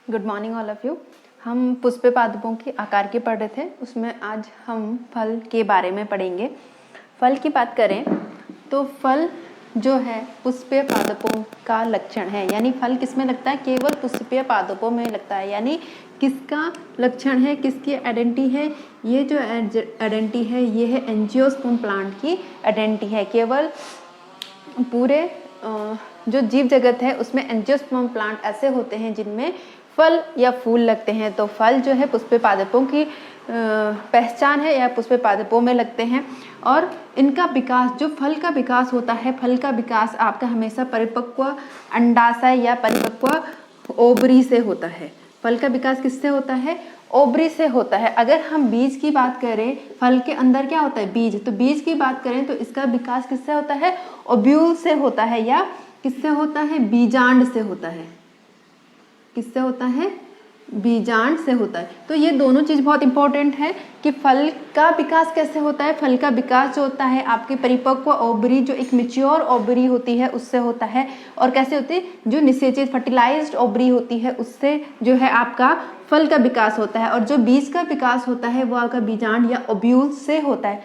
Good morning all of you. हम पुष्पे पादपों के आकार के पढ़ रहे थे, उसमें आज हम फल के बारे में पढ़ेंगे। फल की बात करें तो फल जो है पुष्पीय पादपों का लक्षण है, यानी फल किस में लगता है? केवल पुष्पीय पादपों में लगता है। यानी किसका लक्षण है, किसकी आइडेंटिटी है? ये जो आइडेंटिटी है ये है एंजियोस्पर्म प्लांट की आइडेंटिटी है। केवल पूरे जो जीव जगत है उसमें एंजियोस्पर्म प्लांट ऐसे होते हैं जिनमें फल या फूल लगते हैं। तो फल जो है पुष्पीय पादपों की पहचान है या पुष्पीय पादपों में लगते हैं। और इनका विकास, जो फल का विकास होता है, फल का विकास आपका हमेशा परिपक्व अंडाशय या परिपक्व ओवरी से होता है। फल का विकास किससे होता है? ओवरी से होता है। अगर हम बीज की बात करें, फल के अंदर क्या होता है? बीज। तो बीज की बात करें तो इसका विकास किससे होता है? ओव्यूल से होता है या किससे होता है? बीजांड से होता है। किससे होता है? बीजांड से होता है। तो ये दोनों चीज बहुत इंपॉर्टेंट है कि फल का विकास कैसे होता है। फल का विकास जो होता है आपके परिपक्व ओवरी, जो एक मैच्योर ओवरी होती है, उससे होता है। और कैसे होती है? जो निषेचित फर्टिलाइज्ड ओवरी होती है, उससे जो है आपका फल का विकास होता है। और जो बीज का विकास होता है वो आपका बीजांड या ओव्यूल से होता है।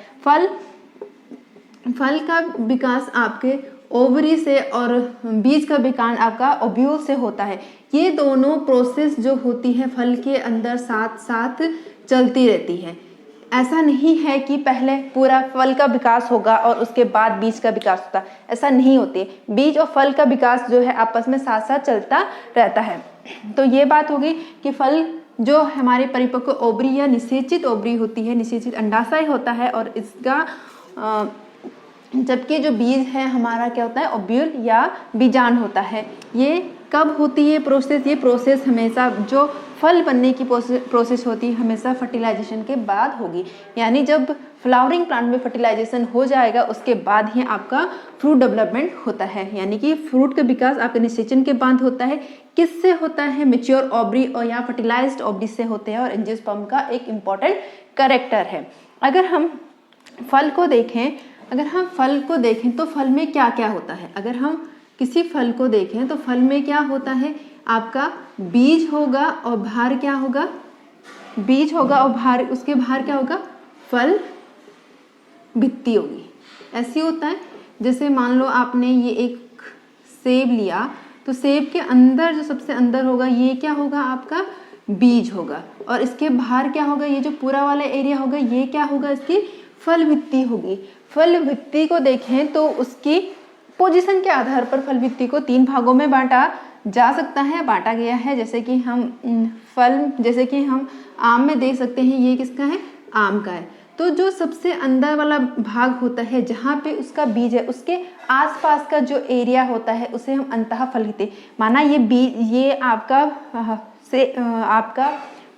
फल का विकास आपके ओवरी से और बीज का विकास आपका ओव्यूल से होता है। ये दोनों प्रोसेस जो होती है फल के अंदर साथ साथ चलती रहती है। ऐसा नहीं है कि पहले पूरा फल का विकास होगा और उसके बाद बीज का विकास होता, ऐसा नहीं होती। बीज और फल का विकास जो है आपस में साथ साथ चलता रहता है। तो ये बात होगी कि फल जो हमारे परिपक्व ओवरी या निषेचित ओवरी होती है, निषेचित अंडाशय होता है, और इसका जबकि जो बीज है हमारा क्या होता है? ओव्यूल या बीजांड होता है। ये कब होती है प्रोसेस? ये प्रोसेस हमेशा जो फल बनने की प्रोसेस होती है हमेशा फर्टिलाइजेशन के बाद होगी। यानी जब फ्लावरिंग प्लांट में फर्टिलाइजेशन हो जाएगा उसके बाद ही आपका फ्रूट डेवलपमेंट होता है। यानी कि फ्रूट का विकास आपके निषेचन के बाद होता है। किससे होता है? मैच्योर ओवरी और या फर्टिलाइज्ड ओवरी से होते हैं। और एंजियोस्पर्म का एक इम्पॉर्टेंट कैरेक्टर है। अगर हम फल को देखें तो फल में क्या क्या होता है? अगर हम किसी फल को देखें तो फल में क्या होता है? आपका बीज होगा और बाहर क्या होगा? बीज होगा और बाहर, उसके बाहर क्या होगा? फल भित्ति होगी। ऐसी होता है जैसे मान लो आपने ये एक सेब लिया, तो सेब के अंदर जो सबसे अंदर होगा ये क्या होगा? आपका बीज होगा। और इसके बाहर क्या होगा? ये जो पूरा वाला एरिया होगा ये क्या होगा? इसकी फल भित्ति होगी। फल भित्ति को देखें तो उसकी पोजीशन के आधार पर फल भित्ति को 3 भागों में बांटा जा सकता है, बांटा गया है। जैसे कि हम आम में देख सकते हैं, ये किसका है? आम का है। तो जो सबसे अंदर वाला भाग होता है जहाँ पे उसका बीज है, उसके आसपास का जो एरिया होता है उसे हम अंतः फल कहते हैं। माना ये बीज, ये आपका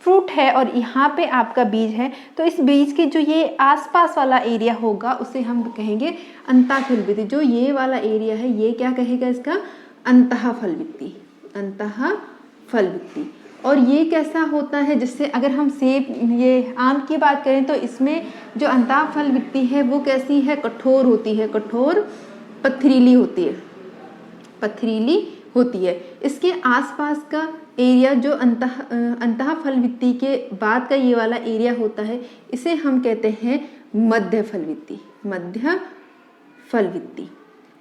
फ्रूट है और यहाँ पे आपका बीज है, तो इस बीज के जो ये आसपास वाला एरिया होगा उसे हम कहेंगे अंतः फल भित्ति। जो ये वाला एरिया है ये क्या कहेगा? इसका अंतः फल भित्ति, अंतः फल भित्ति। और ये कैसा होता है? जिससे अगर हम ये आम की बात करें तो इसमें जो अंतः फल भित्ति है वो कैसी है? कठोर होती है, कठोर पथरीली होती है, पथरीली होती है। इसके आसपास का एरिया जो अंतः फल भित्ति के बाद का ये वाला एरिया होता है, इसे हम कहते हैं मध्य फल भित्ति, मध्य फल भित्ति।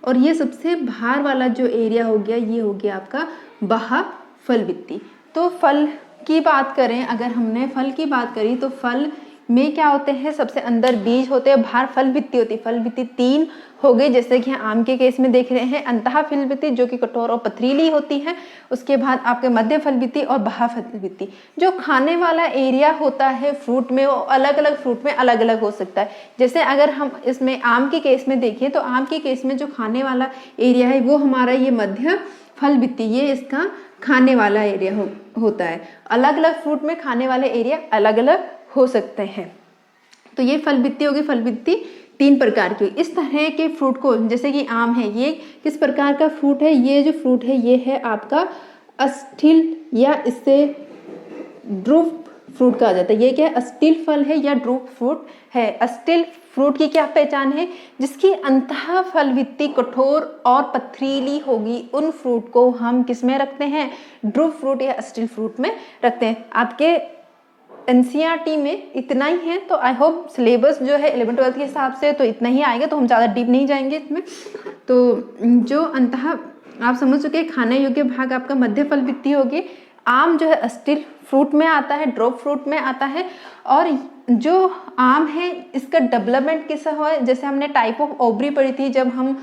और ये सबसे बाहर वाला जो एरिया हो गया ये हो गया आपका बाह्य फल भित्ति। तो फल की बात करें, अगर हमने फल की बात करी तो फल में क्या होते हैं? सबसे अंदर बीज होते हैं, बाहर फल भित्ति होती है। फल भित्ति 3 हो गई, जैसे कि आम के केस में देख रहे हैं। अंतः फल भित्ति जो कि कठोर और पथरीली होती है, उसके बाद आपके मध्य फल भित्ति और बाह्य फल भित्ति। जो खाने वाला एरिया होता है फ्रूट में, वो अलग अलग फ्रूट में अलग अलग हो सकता है। जैसे अगर हम इसमें आम के केस में देखें तो आम के केस में जो खाने वाला एरिया है वो हमारा ये मध्य फल भित्ति, ये इसका खाने वाला एरिया होता है। अलग अलग फ्रूट में खाने वाले एरिया अलग अलग हो सकते हैं। तो ये फल भित्ति होगी। फल भित्ति 3 प्रकार की। इस तरह के फ्रूट को, जैसे कि आम है, ये किस प्रकार का फ्रूट है? ये जो फ्रूट है ये है आपका अस्थिल या इससे ड्रूप फ्रूट कहा जाता है। ये क्या है, अस्टिल फल है या ड्रूप फ्रूट है। अस्टिल फ्रूट की क्या पहचान है, जिसकी अंतः फल भित्ति कठोर और पथरीली होगी, उन फ्रूट को हम किस में रखते हैं, ड्रूप फ्रूट या अस्टिल फ्रूट में रखते हैं। आपके एनसीईआरटी में इतना ही है, तो आई होप सिलेबस जो है 11th-12th के हिसाब से तो इतना ही आएगा, तो हम ज़्यादा डीप नहीं जाएंगे इसमें। तो जो अंतः आप समझ चुके हैं, खाने योग्य भाग आपका मध्य फल भित्ति होगी। आम जो है अस्टिल फ्रूट में आता है, ड्रॉप फ्रूट में आता है। और जो आम है इसका डेवलपमेंट किस है, जैसे हमने टाइप ऑफ ओवरी पढ़ी थी जब हम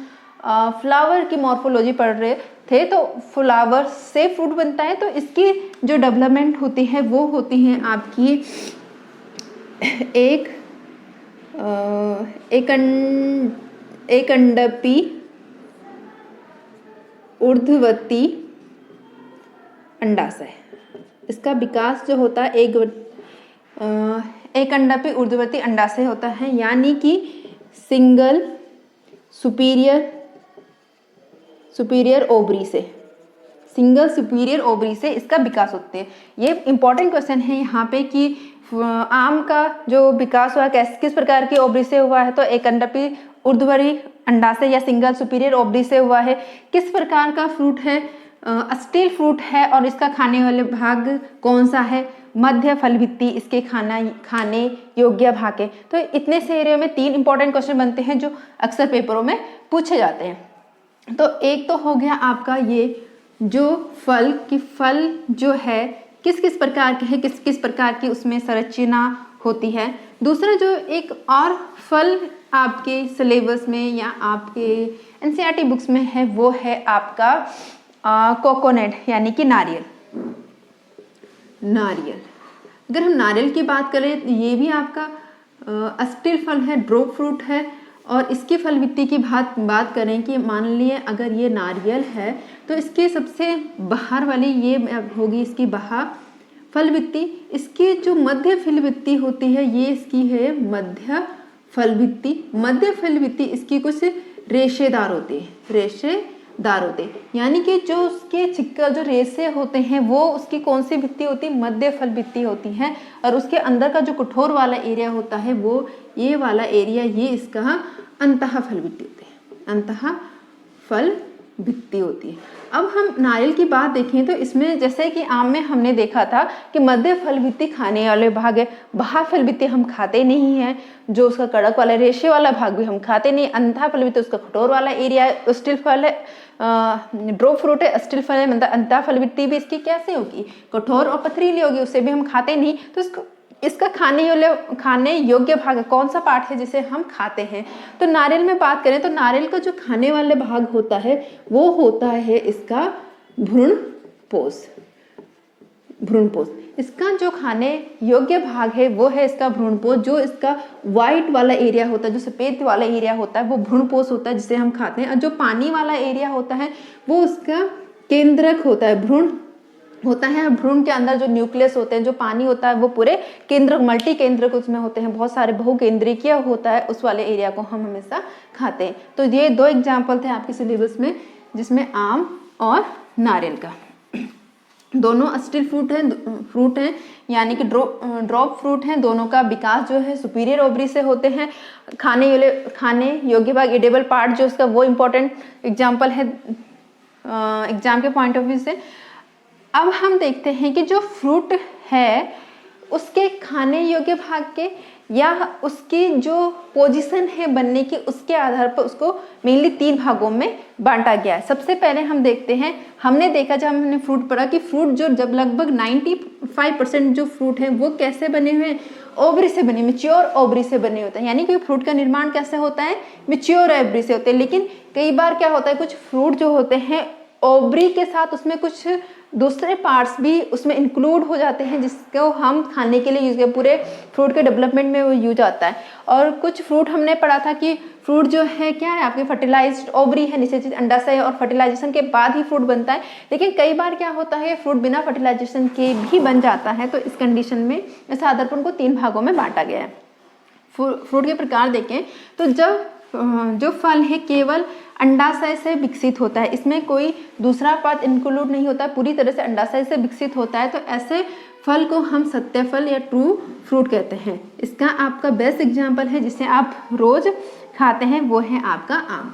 फ्लावर की मॉर्फोलॉजी पढ़ रहे थे, तो फ्लावर से फ्रूट बनता है। तो इसकी जो डेवलपमेंट होती है वो होती है आपकी एक अंडपी ऊर्ध्ववर्ती अंडाशय, इसका विकास जो होता है एक अंडापी ऊर्ध्ववर्ती अंडाशय होता है, यानी कि सिंगल सुपीरियर ओवरी से, सिंगल सुपीरियर ओवरी से इसका विकास होते हैं। ये इंपॉर्टेंट क्वेश्चन है यहाँ पे कि आम का जो विकास हुआ किस प्रकार की ओवरी से हुआ है, तो एक अंडापी ऊर्ध्ववर्ती अंडाशय या सिंगल सुपीरियर ओवरी से हुआ है। किस प्रकार का फ्रूट है, अस्टिल फ्रूट है, और इसका खाने वाले भाग कौन सा है, मध्य फल भित्ति इसके खाने योग्य भाग है। तो इतने से एरिया में 3 इंपॉर्टेंट क्वेश्चन बनते हैं जो अक्सर पेपरों में पूछे जाते हैं। तो एक तो हो गया आपका ये जो फल जो है किस किस प्रकार के है, किस किस प्रकार की उसमें संरचना होती है। दूसरा जो एक और फल आपके सिलेबस में या आपके एनसीईआरटी बुक्स में है वो है आपका कोकोनट, यानी कि नारियल। अगर हम नारियल की बात करें तो ये भी आपका अस्टिल फल है, ड्रॉप फ्रूट है। और इसकी फल भित्ति की बात करें कि मान लिए अगर ये नारियल है तो इसके सबसे बाहर वाली ये होगी इसकी बाहर फल भित्ति। इसकी जो मध्य फल भित्ति होती है ये इसकी है मध्य फल भित्ति इसकी कुछ रेशेदार होती है, यानी कि जो उसके छिक्का जो रेशे होते हैं वो उसकी कौन सी भित्ति होती है, मध्य फल भित्ति होती है। और उसके अंदर का जो कठोर वाला एरिया होता है वो ये वाला एरिया, ये इसका अंतः फल भित्ति होती है, अंतः फल भित्ति होती है। अब हम नारियल की बात देखें तो इसमें जैसे कि आम में हमने देखा था कि मध्य फल भित्ति खाने वाले भाग है, बाहर फल भित्ति हम खाते नहीं हैं, जो उसका कड़क वाला रेशे वाला भाग भी हम खाते नहीं। अंतः फल भित्ति उसका कठोर वाला एरिया है, अस्टिल फल है, ड्रॉप फ्रूट है, अस्टिल फल है, मतलब अंतः फल भित्ति भी इसकी कैसे होगी, कठोर और पथरीली होगी, उससे भी हम खाते नहीं। तो इसका खाने योग्य भाग कौन सा पार्ट है जिसे हम खाते हैं। तो नारियल में बात करें तो नारियल का जो खाने वाले भाग होता है वो होता है इसका भ्रूणपोष। इसका जो खाने योग्य भाग है वो है इसका भ्रूणपोष। जो इसका व्हाइट वाला एरिया होता है, जो सफेद वाला एरिया होता है वो भ्रूणपोष होता है जिसे हम खाते हैं। और जो पानी वाला एरिया होता है वो उसका केंद्रक होता है, भ्रूण होता है। भ्रूण के अंदर जो न्यूक्लियस होते हैं, जो पानी होता है वो पूरे केंद्रक, मल्टी केंद्रक उसमें होते हैं, बहुत सारे बहुकेंद्रिकीय होता है, उस वाले एरिया को हम हमेशा खाते हैं। तो ये 2 एग्जाम्पल थे आपके सिलेबस में, जिसमें आम और नारियल का। दोनों अस्टिल फ्रूट हैं यानी कि ड्रॉप फ्रूट हैं। दोनों का विकास जो है सुपीरियर ओवरी से होते हैं। खाने योग्य भाग, एडेबल पार्ट जो उसका, वो इम्पोर्टेंट एग्जाम्पल है एग्जाम के पॉइंट ऑफ व्यू से। अब हम देखते हैं कि जो फ्रूट है उसके खाने योग्य भाग के या उसकी जो पोजीशन है बनने की, उसके आधार पर उसको मेनली 3 भागों में बांटा गया है। सबसे पहले हम देखते हैं, हमने देखा जब हमने फ्रूट पढ़ा कि फ्रूट जो जब लगभग 95% जो फ्रूट है वो कैसे बने हुए हैं, ओवरी से बने, मैच्योर ओवरी से बने होते हैं। यानी कि फ्रूट का निर्माण कैसे होता है, मैच्योर ओवरी से होते हैं। लेकिन कई बार क्या होता है, कुछ फ्रूट जो होते हैं ओवरी के साथ उसमें कुछ दूसरे पार्ट्स भी उसमें इंक्लूड हो जाते हैं जिसको हम खाने के लिए यूज करते, पूरे फ्रूट के डेवलपमेंट में वो यूज आता है। और कुछ फ्रूट हमने पढ़ा था कि फ्रूट जो है क्या है, आपके फर्टिलाइज्ड ओवरी है, निषेचित अंडाशय, और फर्टिलाइजेशन के बाद ही फ्रूट बनता है। लेकिन कई बार क्या होता है, फ्रूट बिना फर्टिलाइजेशन के भी बन जाता है। तो इस कंडीशन में इस आधार पर उनको 3 भागों में बांटा गया है। फ्रूट के प्रकार देखें तो जब जो फल है केवल अंडाशय से विकसित होता है, इसमें कोई दूसरा पार्ट इंक्लूड नहीं होता है, पूरी तरह से अंडाशय से विकसित होता है। तो ऐसे फल को हम सत्य फल या ट्रू फ्रूट कहते हैं। इसका आपका बेस्ट एग्जाम्पल है जिसे आप रोज खाते हैं वो है आपका आम।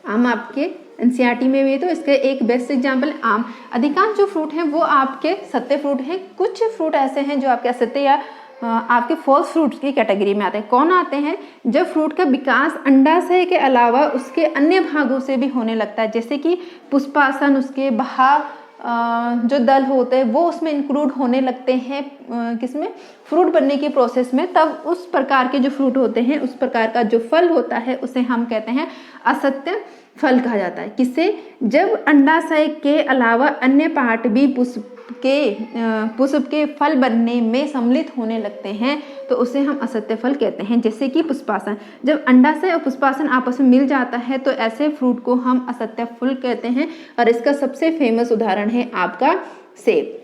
आम आपके एनसीईआरटी में भी है, तो इसका एक बेस्ट एग्जाम्पल आम। अधिकांश जो फ्रूट हैं वो आपके सत्य फ्रूट हैं। कुछ फ्रूट ऐसे हैं जो आपके असत्य या आपके फॉल्स फ्रूट्स की कैटेगरी में आते हैं। कौन आते हैं? जब फ्रूट का विकास अंडाशय के अलावा उसके अन्य भागों से भी होने लगता है, जैसे कि पुष्पासन, उसके बाहर जो दल होते हैं वो उसमें इंक्लूड होने लगते हैं किसमें? फ्रूट बनने की प्रोसेस में। तब उस प्रकार के जो फ्रूट होते हैं, उस प्रकार का जो फल होता है उसे हम कहते हैं असत्य फल कहा जाता है। किसे? जब अंडाशय के अलावा अन्य पार्ट भी पुष्प के फल बनने में सम्मिलित होने लगते हैं तो उसे हम असत्य फल कहते हैं। जैसे कि पुष्पासन, जब अंडाशय और पुष्पासन आपस में मिल जाता है तो ऐसे फ्रूट को हम असत्य फल कहते हैं। और इसका सबसे फेमस उदाहरण है आपका सेब।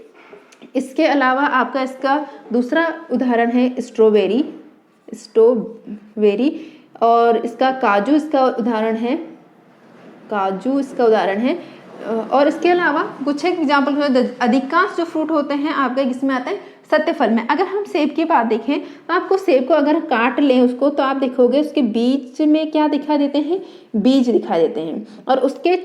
इसके अलावा आपका इसका दूसरा उदाहरण है स्ट्रॉबेरी, और इसका काजू इसका उदाहरण है। और इसके अलावा कुछ एक एग्जाम्पल, अधिकांश जो फ्रूट होते हैं आपके किसमें आते हैं? सत्य फल में। अगर हम सेब की बात देखें तो आपको सेब को अगर काट लें उसको तो आप देखोगे उसके बीच में क्या दिखा देते हैं? बीज दिखा देते हैं। और उसके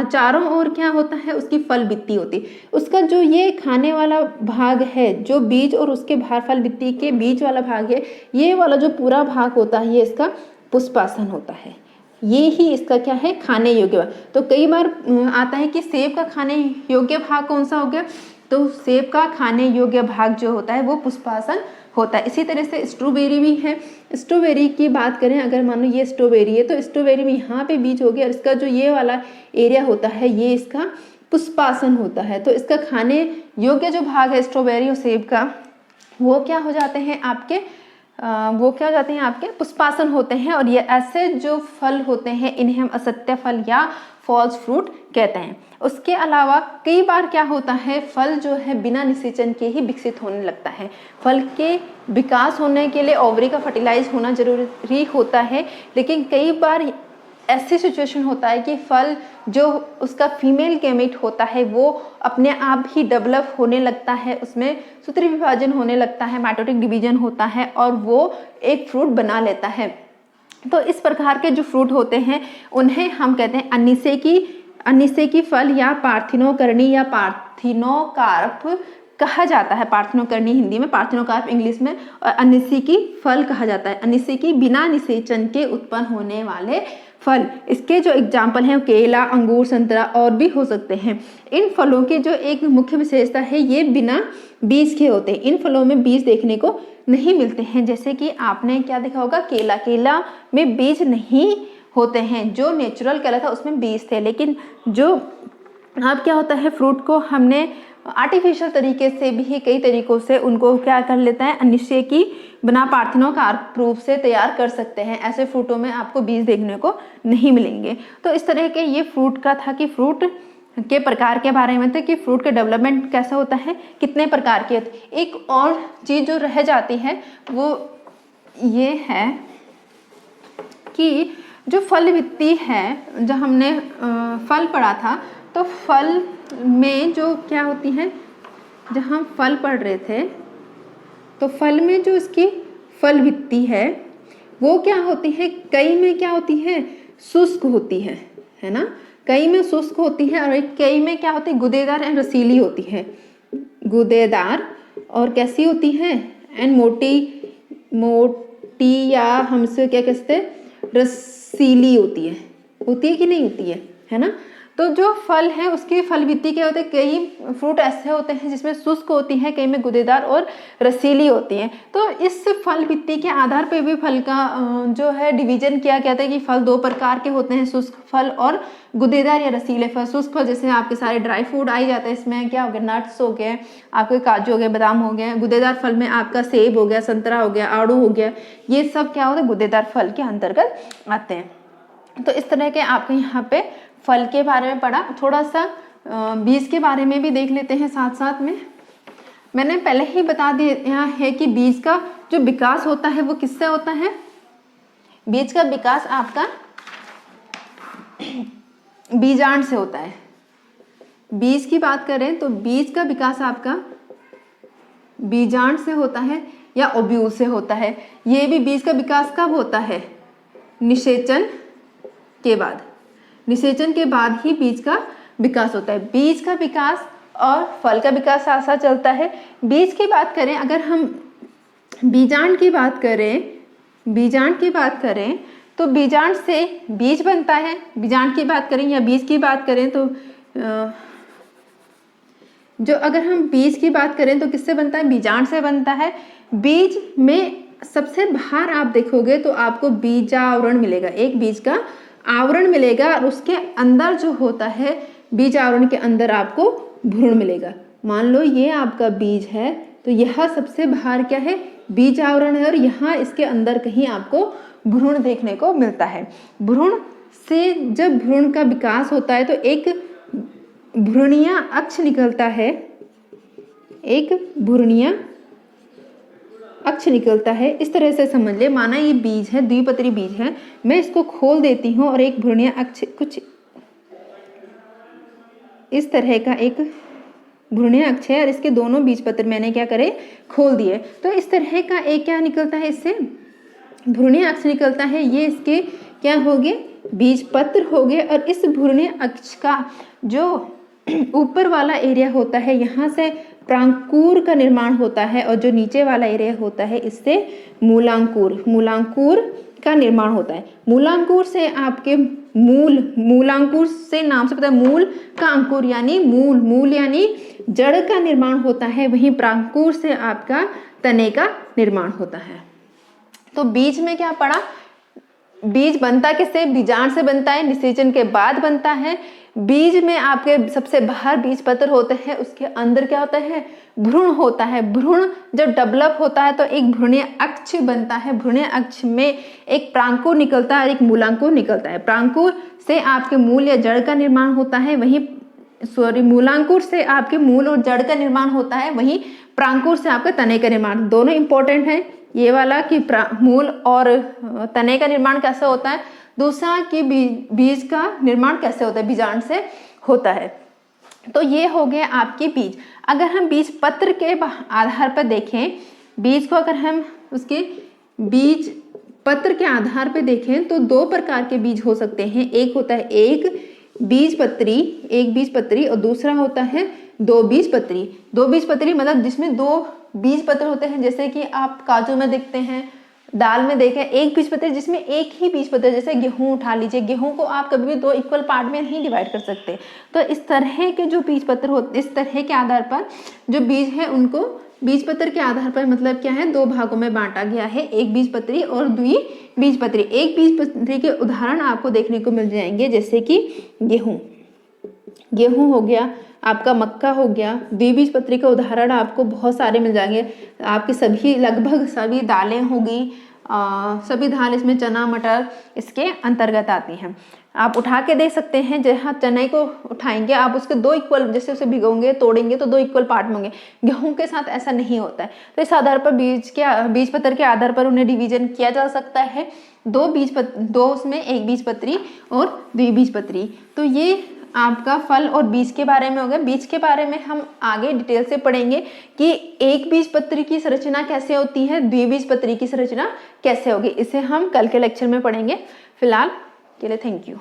चारों ओर क्या होता है? उसकी फल बित्ती होती है। उसका जो ये खाने वाला भाग है, जो बीज और उसके बाहर फल बित्ती के बीच वाला भाग है, ये वाला जो पूरा भाग होता है ये इसका पुष्पासन होता है। ये ही इसका क्या है? खाने योग्य भाग। तो कई बार आता है कि सेब का खाने योग्य भाग कौन सा हो गया? तो सेब का खाने योग्य भाग जो होता है वो पुष्पासन होता है। इसी तरह से स्ट्रॉबेरी भी है। स्ट्रॉबेरी की बात करें, अगर मान लो ये स्ट्रॉबेरी है तो स्ट्रॉबेरी में यहाँ पे बीज हो गया और इसका जो ये वाला एरिया होता है ये इसका पुष्पासन होता है। तो इसका खाने योग्य जो भाग है स्ट्रॉबेरी और सेब का वो क्या हो जाते हैं आपके? पुष्पासन होते हैं। और ये ऐसे जो फल होते हैं इन्हें हम असत्य फल या फॉल्स फ्रूट कहते हैं। उसके अलावा कई बार क्या होता है, फल जो है बिना निषेचन के ही विकसित होने लगता है। फल के विकास होने के लिए ओवरी का फर्टिलाइज होना जरूरी होता है, लेकिन कई बार ऐसी सिचुएशन होता है कि फल जो उसका फीमेल गैमेट होता है वो अपने आप ही डेवलप होने लगता है, उसमें सूत्री विभाजन होने लगता है, माइटोटिक डिवीजन होता है और वो एक फ्रूट बना लेता है। तो इस प्रकार के जो फ्रूट होते हैं उन्हें हम कहते हैं अनिषेकी फल या पार्थिनोकर्णी या पार्थिनोकार्प कहा जाता है। पार्थिनोकर्णी हिंदी में, पार्थिनोकार्प इंग्लिश में, और अनिषेकी फल कहा जाता है। अनिषेकी बिना निषेचन के उत्पन्न होने वाले फल। इसके जो एग्जाम्पल हैं केला, अंगूर, संतरा और भी हो सकते हैं। इन फलों की जो एक मुख्य विशेषता है ये बिना बीज के होते हैं। इन फलों में बीज देखने को नहीं मिलते हैं। जैसे कि आपने क्या देखा होगा, केला में बीज नहीं होते हैं। जो नेचुरल केला था उसमें बीज थे, लेकिन जो अब क्या होता है फ्रूट को हमने आर्टिफिशियल तरीके से भी कई तरीकों से उनको क्या कर लेता है, अनिषेकी बिना पार्थिनोकार्प रूप से तैयार कर सकते हैं। ऐसे फ्रूटों में आपको बीज देखने को नहीं मिलेंगे। तो इस तरह के ये फ्रूट का था कि फ्रूट के प्रकार के बारे में थे कि फ्रूट का डेवलपमेंट कैसा होता है, कितने प्रकार के। एक और चीज़ जो रह जाती है वो ये है कि जो फल वित्ती है, जो हमने फल पढ़ा था, तो फल में जो क्या होती है, जब हम फल पढ़ रहे थे तो फल में जो इसकी फल वित्ती है वो क्या होती है, कई में क्या होती है, शुष्क होती है ना। कई में शुष्क होती है और कई में क्या होती है, गुदेदार एंड रसीली होती है। गुदेदार और कैसी होती है, एंड मोटी या हमसे क्या कहते हैं, रसीली होती है कि नहीं होती है ना। तो जो फल है उसकी फल वित्ती क्या होते हैं, कई फ्रूट ऐसे होते हैं जिसमें शुष्क होती है, कई में गुदेदार और रसीली होती हैं। तो इस फल वित्ती के आधार पर भी फल का जो है डिवीजन किया गया था कि फल दो प्रकार के होते हैं, शुष्क फल और गुदेदार या रसीले फल। शुष्क फल जैसे आपके सारे ड्राई फ्रूट आ ही जाते हैं, इसमें क्या हो गया, नट्स हो गए, आपके काजू हो गए, बादाम हो गए। गुदेदार फल में आपका सेब हो गया, संतरा हो गया, आड़ू हो गया, ये सब क्या होता है, गुदेदार फल के अंतर्गत आते हैं। तो इस तरह के आपके यहाँ पे फल के बारे में पढ़ा। थोड़ा सा बीज के बारे में भी देख लेते हैं साथ साथ में। मैंने पहले ही बता दिया है कि बीज का जो विकास होता है वो किससे होता है। बीज का विकास आपका बीजांड से होता है। बीज की बात करें तो बीज का विकास आपका बीजांड से होता है या ओव्यूल से होता है। ये भी बीज का विकास कब होता है? निषेचन के बाद। निषेचन के बाद ही बीज का विकास होता है। बीज का विकास और फल का विकास साथ साथ चलता है। बीज की बात करें, अगर हम बीजांड की बात करें तो बीजांड से बीज बनता है। बीजांड की बात करें या बीज की बात करें तो जो अगर हम बीज की बात करें तो किससे बनता है? बीजांड से बनता है। बीज में सबसे बाहर आप देखोगे तो आपको बीजावरण मिलेगा, एक बीज का आवरण मिलेगा और उसके अंदर जो होता है बीज आवरण के अंदर आपको भ्रूण मिलेगा। मान लो ये आपका बीज है तो यह सबसे बाहर क्या है? बीज आवरण है और यहाँ इसके अंदर कहीं आपको भ्रूण देखने को मिलता है। भ्रूण से जब भ्रूण का विकास होता है तो एक भ्रूणीय अक्ष निकलता है, एक भ्रूणीय अक्ष निकलता है। इस तरह से समझ ले, माना ये बीज है, द्विपत्री बीज है, मैं इसको खोल देती हूँ और एक भ्रूणीय अक्ष कुछ इस तरह का एक भ्रूणीय अक्ष है और इसके दोनों बीज पत्र मैंने क्या करे? खोल दिए। तो इस तरह का एक क्या निकलता है? इससे भ्रूणीय अक्ष निकलता है। ये इसके क्या हो गए? बीज पत्र हो गए। और इस भ्रूणीय अक्ष का जो ऊपर वाला एरिया होता है यहाँ से प्रांकुर का निर्माण होता है और जो नीचे वाला एरिया होता है इससे मूलांकुर का निर्माण होता है। मूलांकुर से आपके मूलांकुर से नाम से पता है मूल का अंकुर यानी मूल यानी जड़ का निर्माण होता है। वहीं प्रांकुर से आपका तने का निर्माण होता है। तो बीज में क्या पड़ा? बीज बनता किससे? बीजांड से बनता है, निषेचन के बाद बनता है। बीज में आपके सबसे बाहर बीज पत्र होते हैं, उसके अंदर क्या होता है? भ्रूण होता है। भ्रूण जब डेवलप होता है तो एक भ्रूणीय अक्ष बनता है। भ्रूणीय अक्ष में एक प्रांकुर निकलता है और एक मूलांकुर निकलता है। प्रांकुर से आपके मूल या जड़ का निर्माण होता है, मूलांकुर से आपके मूल और जड़ का निर्माण होता है, वहीं प्रांकुर से आपका तने का निर्माण। दोनों इंपॉर्टेंट है ये वाला कि मूल और तने का निर्माण कैसे होता है, दूसरा कि बीज का निर्माण कैसे होता है, बीजांड से होता है। तो ये हो गया आपके बीज। अगर हम बीज पत्र के आधार पर देखें, बीज को अगर हम उसके बीज पत्र के आधार पर देखें तो दो प्रकार के बीज हो सकते हैं। एक होता है एक बीज पत्री और दूसरा होता है दो बीज पत्री मतलब जिसमें दो बीज पत्र होते हैं। जैसे कि आप काजू में देखते हैं, दाल में देखें, एक बीज पत्र जिसमें एक ही बीज पत्र। जैसे गेहूं उठा लीजिए, गेहूं को आप कभी भी दो इक्वल पार्ट में नहीं डिवाइड कर सकते। तो इस तरह के जो बीज पत्र होते, इस तरह के आधार पर जो बीज है उनको बीज पत्र के आधार पर मतलब क्या है? दो भागों में बांटा गया है, एक बीज पत्री और द्विबीज पत्री। एक बीज पत्री के उदाहरण आपको देखने को मिल जाएंगे, जैसे कि गेहूं हो गया, आपका मक्का हो गया। द्विबीज पत्री का उदाहरण आपको बहुत सारे मिल जाएंगे। आपकी सभी लगभग सभी दालें होगी, सभी दाल इसमें चना मटर इसके अंतर्गत आती हैं। आप उठा के देख सकते हैं, जहाँ चने को उठाएंगे आप उसके दो इक्वल, जैसे उसे भिगोंगे तोड़ेंगे तो दो इक्वल पार्ट होंगे। गेहूं के साथ ऐसा नहीं होता है। तो इस आधार पर बीज पत्र के आधार पर उन्हें डिवीजन किया जा सकता है। दो उसमें एक बीज पत्री और द्विबीज पत्री। तो ये आपका फल और बीज के बारे में हो गया। बीज के बारे में हम आगे डिटेल से पढ़ेंगे कि एक बीज पत्री की संरचना कैसे होती है, द्विबीज पत्री की संरचना कैसे होगी। इसे हम कल के लेक्चर में पढ़ेंगे। फिलहाल के लिए थैंक यू।